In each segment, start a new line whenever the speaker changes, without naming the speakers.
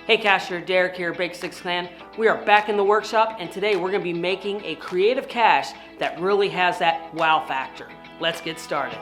Hey Cacher, Derek here, Bake Six Clan. We are back in the workshop and today we're going to be making a creative cache that really has that wow factor. Let's get started.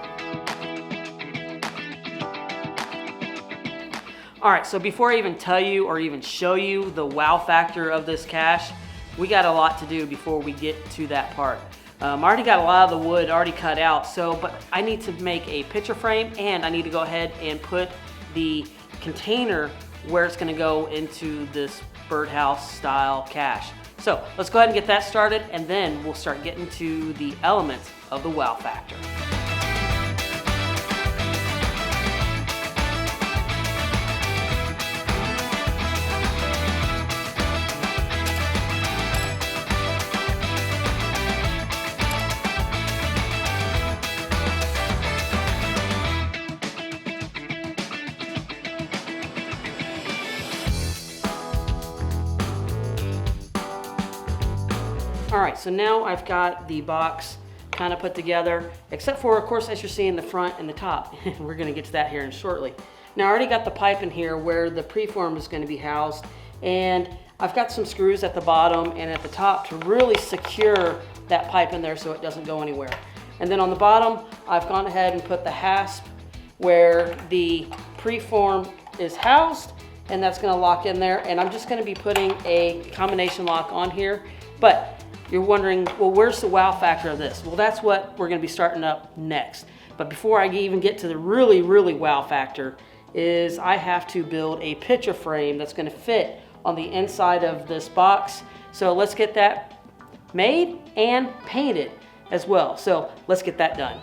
Alright, so before I even tell you or even show you the wow factor of this cache, we got a lot to do before we get to that part. I already got a lot of the wood already cut out, but I need to make a picture frame and I need to go ahead and put the container where it's going to go into this birdhouse style cache. So let's go ahead and get that started and then we'll start getting to the elements of the wow factor. Alright, so now I've got the box kind of put together, except for, of course, as you're seeing the front and the top. We're going to get to that here in shortly. Now I already got the pipe in here where the preform is going to be housed, and I've got some screws at the bottom and at the top to really secure that pipe in there so it doesn't go anywhere. And then on the bottom, I've gone ahead and put the hasp where the preform is housed, and that's going to lock in there. And I'm just going to be putting a combination lock on here. But you're wondering, well, where's the wow factor of this? Well, that's what we're going to be starting up next. But before I even get to the really wow factor, is I have to build a picture frame that's going to fit on the inside of this box. So let's get that made and painted as well. So let's get that done.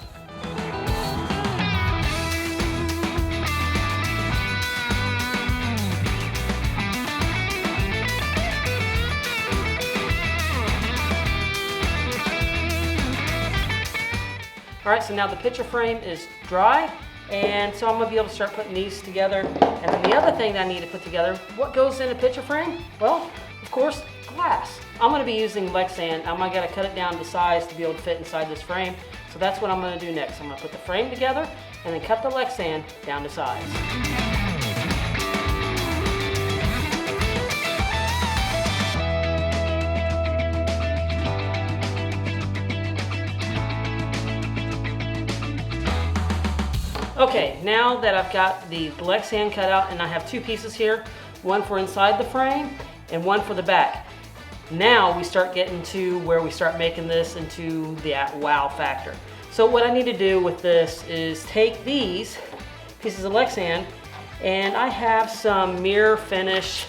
All right, so now the picture frame is dry, and so I'm gonna be able to start putting these together. And then the other thing that I need to put together, what goes in a picture frame? Well, of course, glass. I'm gonna be using Lexan. I'm gonna cut it down to size to be able to fit inside this frame. So that's what I'm gonna do next. I'm gonna put the frame together and then cut the Lexan down to size. Okay, now that I've got the Lexan cut out and I have two pieces here, one for inside the frame and one for the back. Now we start getting to where we start making this into the wow factor. So what I need to do with this is take these pieces of Lexan, and I have some mirror finish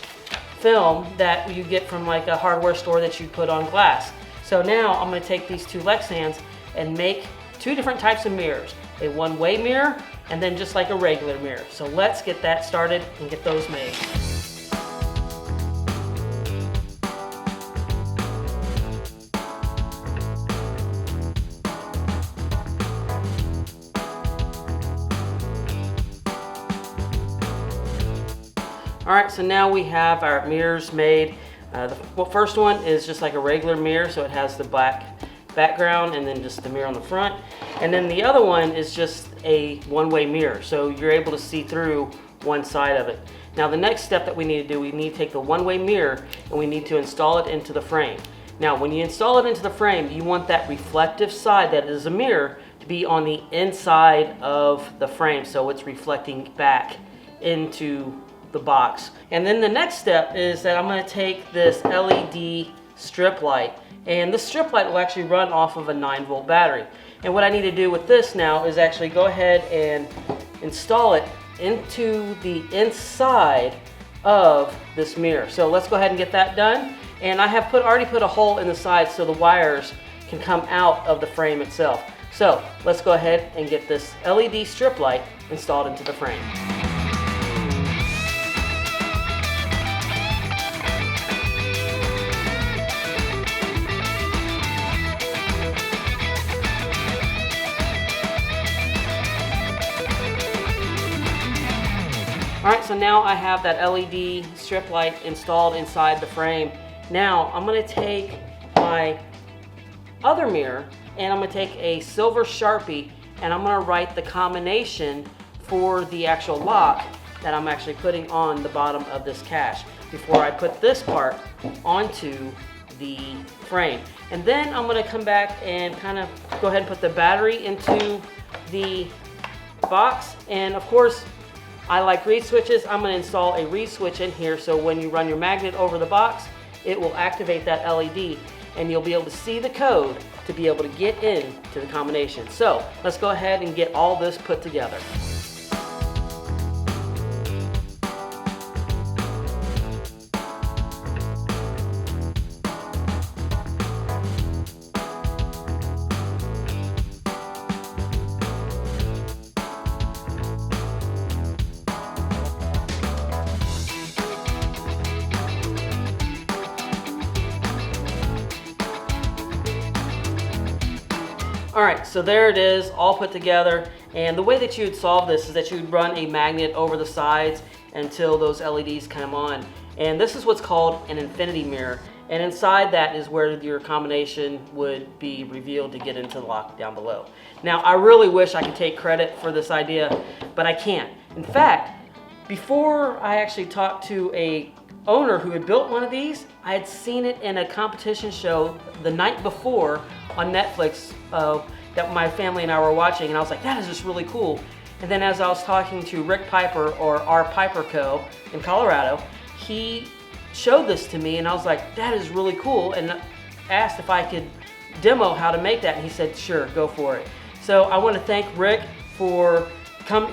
film that you get from like a hardware store that you put on glass. So now I'm going to take these two Lexans and make two different types of mirrors. A one-way mirror and then just like a regular mirror. So let's get that started and get those made. All right, so now we have our mirrors made. The first one is just like a regular mirror, so it has the black background and then just the mirror on the front. And then the other one is just a one-way mirror, so you're able to see through one side of it. Now the next step that we need to do, we need to take the one-way mirror and we need to install it into the frame. Now when you install it into the frame, you want that reflective side that is a mirror to be on the inside of the frame, so it's reflecting back into the box. And then the next step is that I'm going to take this LED strip light, and this strip light will actually run off of a 9-volt battery. And what I need to do with this now is actually go ahead and install it into the inside of this mirror. So let's go ahead and get that done. And I have already put a hole in the side so the wires can come out of the frame itself. So let's go ahead and get this LED strip light installed into the frame. Alright, so now I have that LED strip light installed inside the frame. Now I'm going to take my other mirror and I'm going to take a silver Sharpie and I'm going to write the combination for the actual lock that I'm actually putting on the bottom of this cache before I put this part onto the frame. And then I'm going to come back and kind of go ahead and put the battery into the box. And of course, I like reed switches. I'm going to install a reed switch in here, so when you run your magnet over the box, it will activate that LED and you'll be able to see the code to be able to get into the combination. So let's go ahead and get all this put together. All right, so there it is, all put together. And the way that you would solve this is that you would run a magnet over the sides until those LEDs come on. And this is what's called an infinity mirror. And inside that is where your combination would be revealed to get into the lock down below. Now, I really wish I could take credit for this idea, but I can't. In fact, before I actually talked to a owner who had built one of these, I had seen it in a competition show the night before on Netflix that my family and I were watching, and I was like, that is just really cool. And then as I was talking to Rick Piper, or our Piper Co. in Colorado, he showed this to me and I was like, that is really cool, and asked if I could demo how to make that, and he said, sure, go for it. So I want to thank Rick for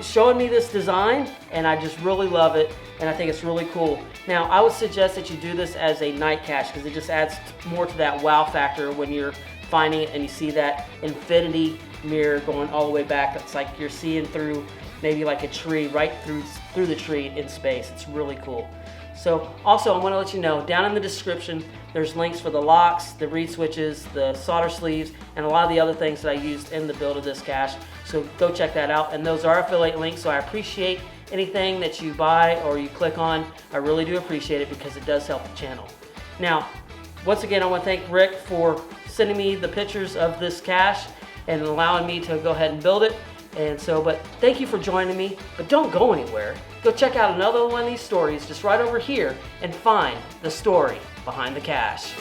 showing me this design, and I just really love it, and I think it's really cool. Now, I would suggest that you do this as a night cache because it just adds more to that wow factor when you're finding it and you see that infinity mirror going all the way back. It's like you're seeing through maybe like a tree, right through the tree in space. It's really cool. So also, I want to let you know, down in the description, there's links for the locks, the reed switches, the solder sleeves, and a lot of the other things that I used in the build of this cache. So go check that out. And those are affiliate links, so I appreciate anything that you buy or you click on. I really do appreciate it because it does help the channel. Now, once again, I want to thank Rick for sending me the pictures of this cache and allowing me to go ahead and build it. And so, but thank you for joining me, but don't go anywhere. Go check out another one of these stories just right over here and find the story behind the cache.